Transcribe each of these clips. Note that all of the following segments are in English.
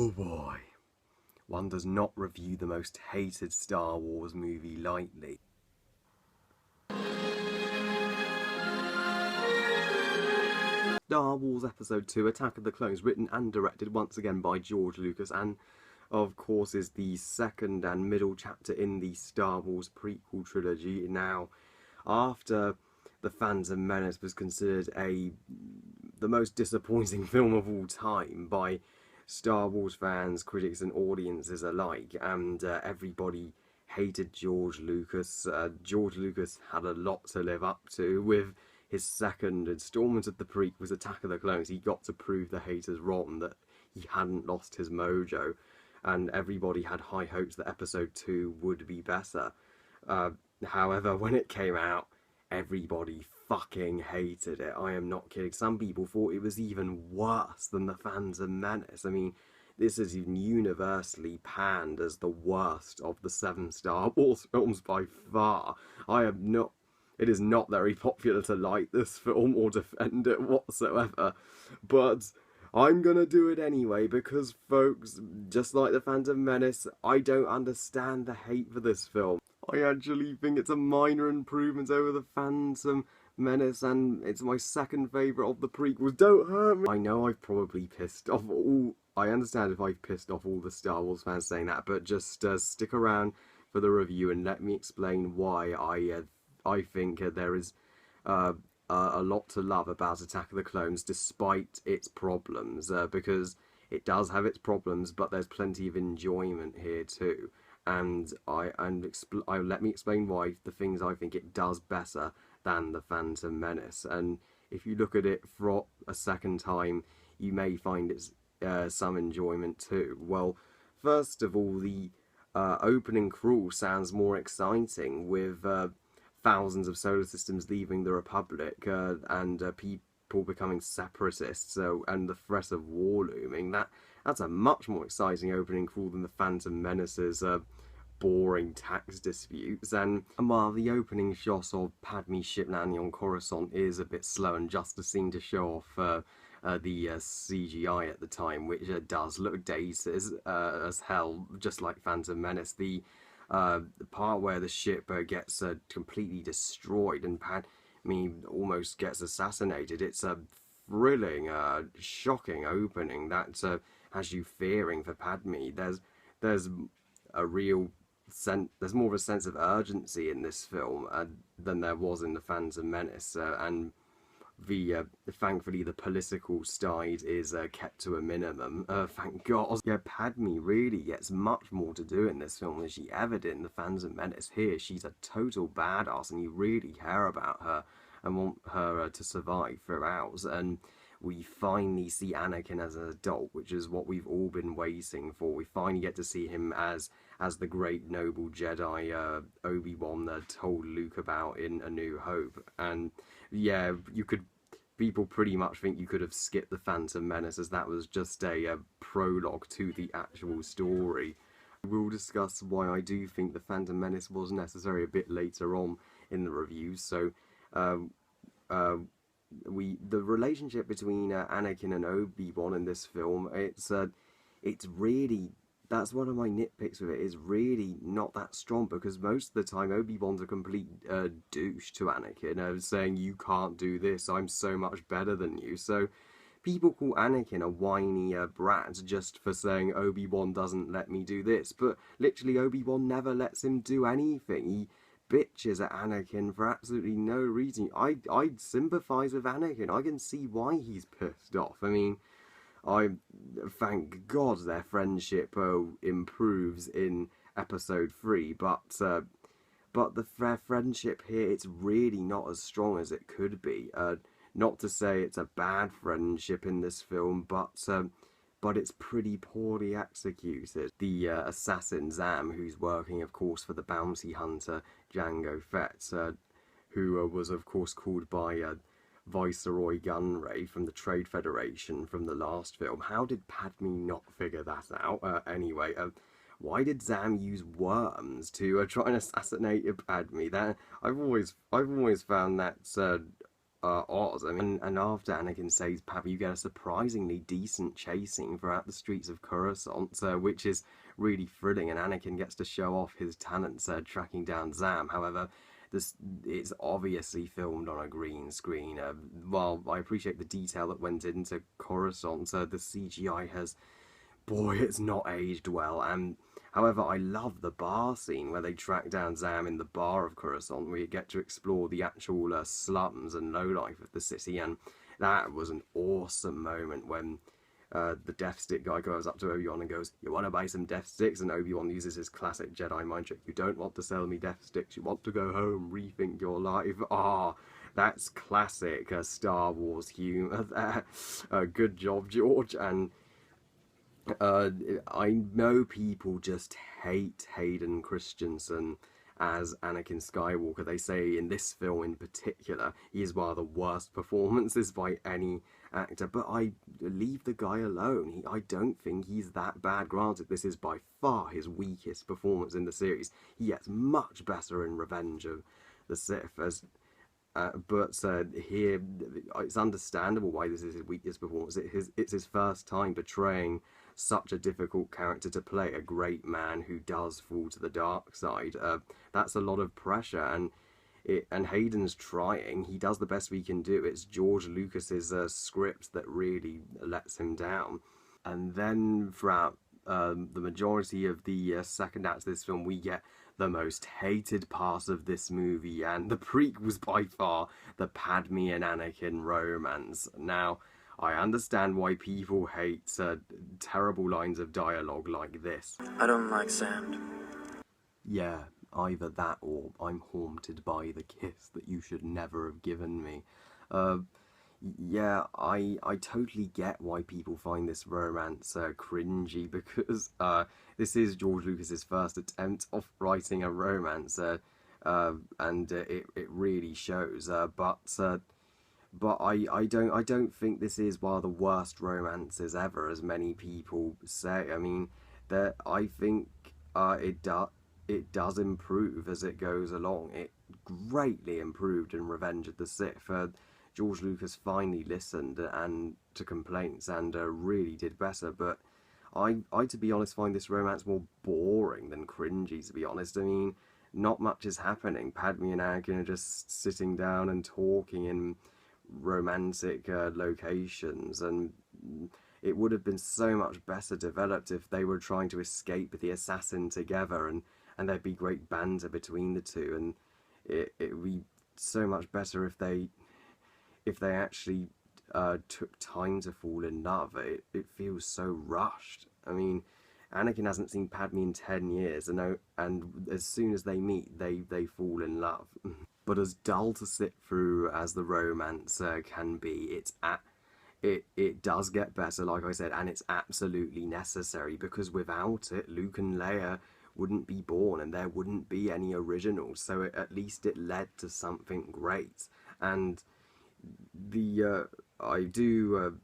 Oh boy, one does not review the most hated Star Wars movie lightly. Star Wars Episode 2 Attack of the Clones, written and directed once again by George Lucas, and of course is the second and middle chapter in the Star Wars prequel trilogy. Now, after The Phantom Menace was considered the most disappointing film of all time by Star Wars fans, critics and audiences alike, and everybody hated George Lucas. George Lucas had a lot to live up to with his second installment of the prequels, Attack of the Clones. He got to prove the haters wrong, that he hadn't lost his mojo, and everybody had high hopes that Episode 2 would be better. However, when it came out, everybody fucking hated it. I am not kidding. Some people thought it was even worse than The Phantom Menace. I mean, this is even universally panned as the worst of the 7 Star Wars films by far. It is not very popular to like this film or defend it whatsoever, but I'm gonna do it anyway because, folks, just like The Phantom Menace, I don't understand the hate for this film. I actually think it's a minor improvement over The Phantom Menace, and it's my second favourite of the prequels. Don't hurt me! I know I've probably pissed off I understand if I've pissed off all the Star Wars fans saying that, but just stick around for the review and let me explain why I think there is a lot to love about Attack of the Clones despite its problems, because it does have its problems, but there's plenty of enjoyment here too. And let me explain why the things I think it does better than The Phantom Menace. And if you look at it for a second time, you may find it's some enjoyment too. Well, first of all, the opening crawl sounds more exciting, with thousands of solar systems leaving the Republic, and people becoming separatists, and the threat of war looming. That's a much more exciting opening crawl than The Phantom Menace's boring tax disputes. And while the opening shot of Padme's ship landing on Coruscant is a bit slow and just a scene to show off the CGI at the time, which does look dated as hell, just like Phantom Menace, the part where the ship gets completely destroyed and Padme almost gets assassinated, it's a thrilling, shocking opening that has you fearing for Padme. There's a real there's more of a sense of urgency in this film than there was in The Phantom Menace, and thankfully the political side is kept to a minimum, thank God. Yeah, Padme really gets much more to do in this film than she ever did in The Phantom Menace. Here, she's a total badass, and you really care about her and want her to survive throughout. And we finally see Anakin as an adult, which is what we've all been waiting for. We finally get to see him as the great noble Jedi Obi-Wan told Luke about in A New Hope. And yeah, people pretty much think you could have skipped The Phantom Menace, as that was just a prologue to the actual story. We'll discuss why I do think The Phantom Menace was necessary a bit later on in the review. So the relationship between Anakin and Obi-Wan in this film, it's really, that's one of my nitpicks with it, is really not that strong, because most of the time Obi-Wan's a complete douche to Anakin, saying, you can't do this, I'm so much better than you. So people call Anakin a whiny brat just for saying Obi-Wan doesn't let me do this, but literally Obi-Wan never lets him do anything. He bitches at Anakin for absolutely no reason. I sympathise with Anakin. I can see why he's pissed off. I mean, thank God their friendship improves in Episode 3, but their friendship here, it's really not as strong as it could be. Not to say it's a bad friendship in this film, but it's pretty poorly executed. The assassin Zam, who's working, of course, for the bounty hunter Jango Fett, who was, of course, called by Viceroy Gunray from the Trade Federation from the last film. How did Padme not figure that out? Anyway, why did Zam use worms to try and assassinate Padme? I've always found that Oz. I mean, and after Anakin saves Padme, you get a surprisingly decent chasing throughout the streets of Coruscant, which is really thrilling, and Anakin gets to show off his talents tracking down Zam. However, it's obviously filmed on a green screen. While I appreciate the detail that went into Coruscant, the CGI has, boy, it's not aged well. And however, I love the bar scene where they track down Zam in the bar of Coruscant, where you get to explore the actual slums and lowlife of the city, and that was an awesome moment when the Death Stick guy goes up to Obi-Wan and goes, "You want to buy some Death Sticks?" And Obi-Wan uses his classic Jedi mind trick, "You don't want to sell me Death Sticks, you want to go home, rethink your life." Ah, that's classic Star Wars humour there. Good job, George. And I know people just hate Hayden Christensen as Anakin Skywalker. They say in this film in particular, he is one of the worst performances by any actor, but I leave the guy alone. I don't think he's that bad. Granted, this is by far his weakest performance in the series. He gets much better in Revenge of the Sith, but here it's understandable why this is his weakest performance. It's his first time portraying such a difficult character to play, a great man who does fall to the dark side. That's a lot of pressure, and Hayden's trying. He does the best we can do. It's George Lucas's script that really lets him down. And then throughout the majority of the second act of this film, we get the most hated part of this movie, and the prequels by far, the Padme and Anakin romance. Now, I understand why people hate terrible lines of dialogue like this. "I don't like sand." Yeah, either that or "I'm haunted by the kiss that you should never have given me." Yeah, I totally get why people find this romance cringy, because this is George Lucas's first attempt of writing a romance, and it really shows. But I don't think this is one of the worst romances ever, as many people say. I mean, I think it does improve as it goes along. It greatly improved in Revenge of the Sith. George Lucas finally listened to complaints and really did better. But I, to be honest, find this romance more boring than cringy, to be honest. I mean, not much is happening. Padme and Anakin are just sitting down and talking in romantic locations, and it would have been so much better developed if they were trying to escape the assassin together, and there'd be great banter between the two, and it would be so much better if they actually took time to fall in love. It feels so rushed. I mean, Anakin hasn't seen Padme in 10 years, and as soon as they meet, they fall in love. But as dull to sit through as the romance can be, it does get better, like I said, and it's absolutely necessary, because without it, Luke and Leia wouldn't be born, and there wouldn't be any originals. So at least it led to something great. And I do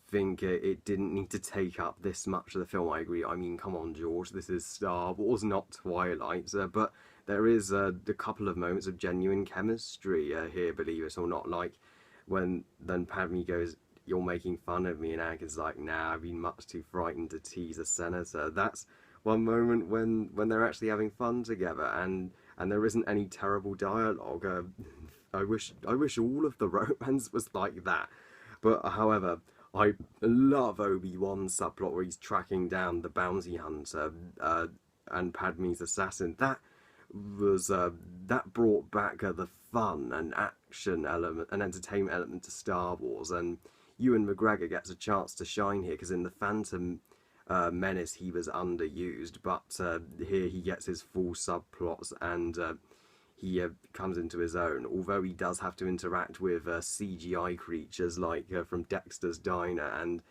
think it didn't need to take up this much of the film. I agree. I mean, come on, George, this is Star Wars, not Twilight. But there is a couple of moments of genuine chemistry here, believe it or not. Like when then Padme goes, "You're making fun of me," and Anakin's like, "Nah, I've been much too frightened to tease a senator." That's one moment when they're actually having fun together, and there isn't any terrible dialogue. I wish all of the romance was like that. But however, I love Obi-Wan's subplot where he's tracking down the bounty hunter and Padme's assassin. That brought back the fun and action element and entertainment element to Star Wars. And Ewan McGregor gets a chance to shine here, because in the Phantom Menace he was underused, but here he gets his full subplots, and he comes into his own, although he does have to interact with CGI creatures like from Dexter's Diner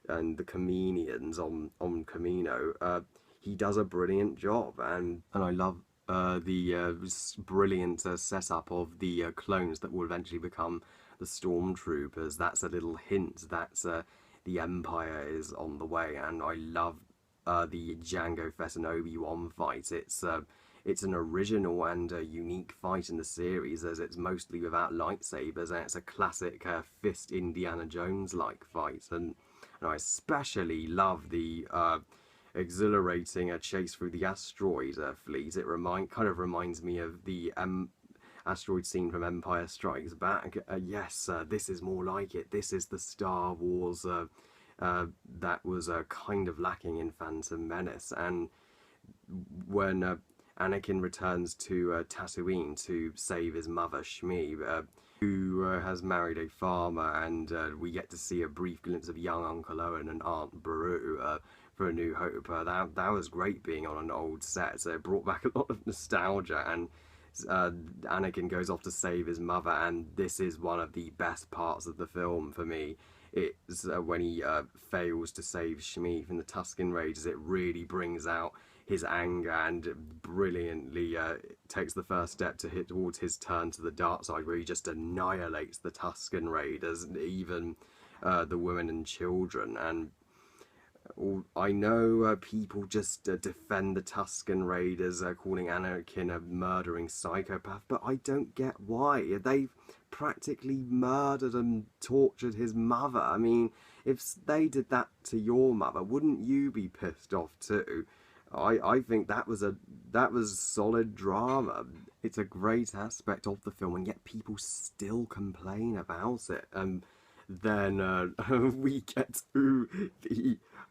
and the Comedians on Camino. He does a brilliant job, and I love the brilliant setup of the clones that will eventually become the Stormtroopers. That's a little hint that the Empire is on the way, and I love the Jango Fett and Obi-Wan fight. it's an original and unique fight in the series, as it's mostly without lightsabers, and it's a classic fist Indiana Jones-like fight. And I especially love the exhilarating chase through the asteroid fleet. It kind of reminds me of the asteroid scene from Empire Strikes Back. Yes, this is more like it. This is the Star Wars that was kind of lacking in Phantom Menace. And when Anakin returns to Tatooine to save his mother, Shmi, who has married a farmer, and we get to see a brief glimpse of young Uncle Owen and Aunt Beru for A New Hope. That was great being on an old set, so it brought back a lot of nostalgia, and Anakin goes off to save his mother, and this is one of the best parts of the film for me. It's when he fails to save Shmi from the Tusken Raiders. It really brings out his anger and brilliantly takes the first step to hit towards his turn to the dark side, where he just annihilates the Tusken Raiders, even the women and children. And I know people just defend the Tusken Raiders, calling Anakin a murdering psychopath, but I don't get why. They've practically murdered and tortured his mother. I mean, if they did that to your mother, wouldn't you be pissed off too? I think that was solid drama. It's a great aspect of the film, and yet people still complain about it. And then we get to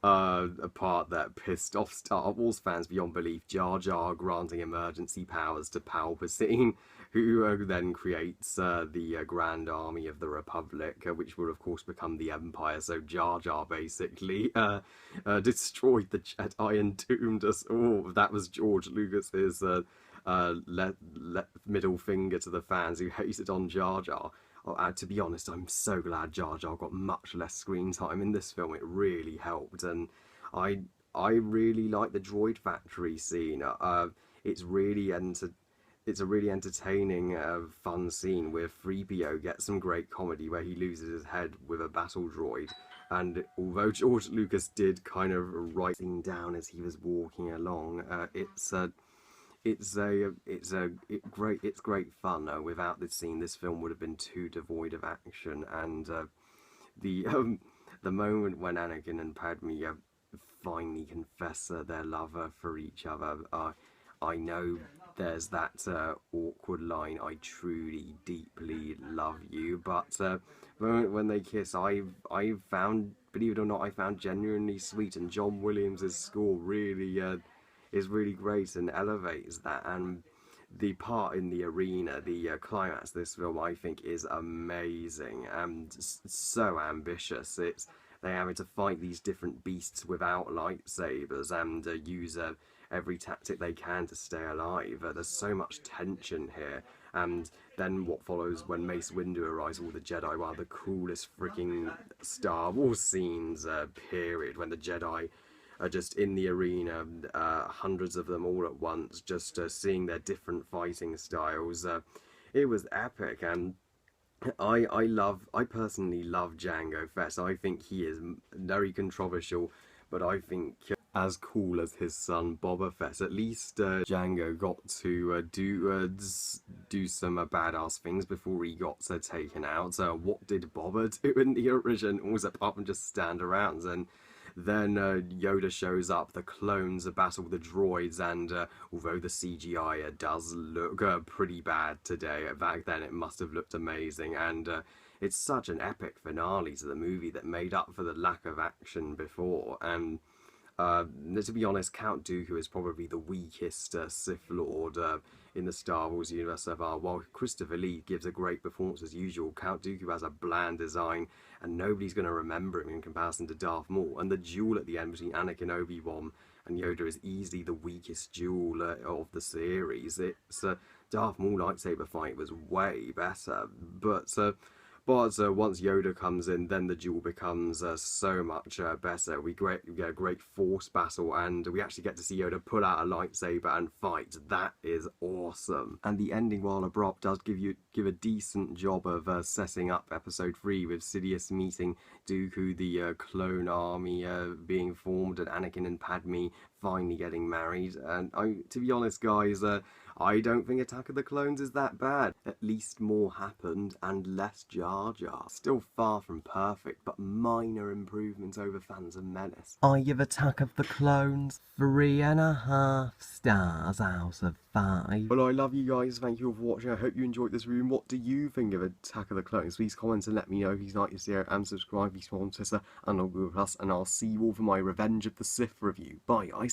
the part that pissed off Star Wars fans beyond belief: Jar Jar granting emergency powers to Palpatine, who then creates the Grand Army of the Republic, which will of course become the Empire. So Jar Jar basically destroyed the Jedi and doomed us all. That was George Lucas's middle finger to the fans who hated on Jar Jar. To be honest, I'm so glad Jar Jar got much less screen time in this film. It really helped, and I really like the droid factory scene. It's a really entertaining, fun scene where 3PO gets some great comedy where he loses his head with a battle droid. And although George Lucas did kind of write things down as he was walking along, it's great fun. Without this scene, this film would have been too devoid of action. And the moment when Anakin and Padme finally confess their love for each other, I know there's that awkward line, "I truly, deeply love you," but the moment when they kiss, I found, believe it or not, I found genuinely sweet, and John Williams' score really is really great and elevates that. And the part in the arena, the climax of this film, I think is amazing and so ambitious. They're having to fight these different beasts without lightsabers and use every tactic they can to stay alive. There's so much tension here. And then what follows when Mace Windu arrives, all the Jedi, one of the coolest freaking Star Wars scenes, period, when the Jedi are just in the arena, hundreds of them all at once, just seeing their different fighting styles. It was epic, and I personally love Jango Fett. I think he is very controversial, but I think as cool as his son Boba Fett. At least Jango got to do some badass things before he got taken out. What did Boba do in the originals apart from just stand around? And then Yoda shows up, the clones battle the droids, and although the CGI does look pretty bad today, back then it must have looked amazing. And it's such an epic finale to the movie that made up for the lack of action before. And to be honest, Count Dooku is probably the weakest Sith Lord in the Star Wars universe so far. While Christopher Lee gives a great performance as usual, Count Dooku has a bland design, and nobody's going to remember him in comparison to Darth Maul. And the duel at the end between Anakin, Obi-Wan and Yoda is easily the weakest duel of the series. It's Darth Maul lightsaber fight was way better, but But once Yoda comes in, then the duel becomes so much better. We get a great force battle, and we actually get to see Yoda pull out a lightsaber and fight. That is awesome. And the ending, while abrupt, does give a decent job of setting up Episode 3 with Sidious meeting Dooku, the clone army being formed, and Anakin and Padme finally getting married. And to be honest, guys, I don't think Attack of the Clones is that bad. At least more happened and less Jar Jar. Still far from perfect, but minor improvements over Phantom Menace. I give Attack of the Clones 3.5 stars out of 5. Well, I love you guys. Thank you all for watching. I hope you enjoyed this review. What do you think of Attack of the Clones? Please comment and let me know. Please like this video and subscribe. Please follow on Twitter and on Google+. And I'll see you all for my Revenge of the Sith review. Bye, guys.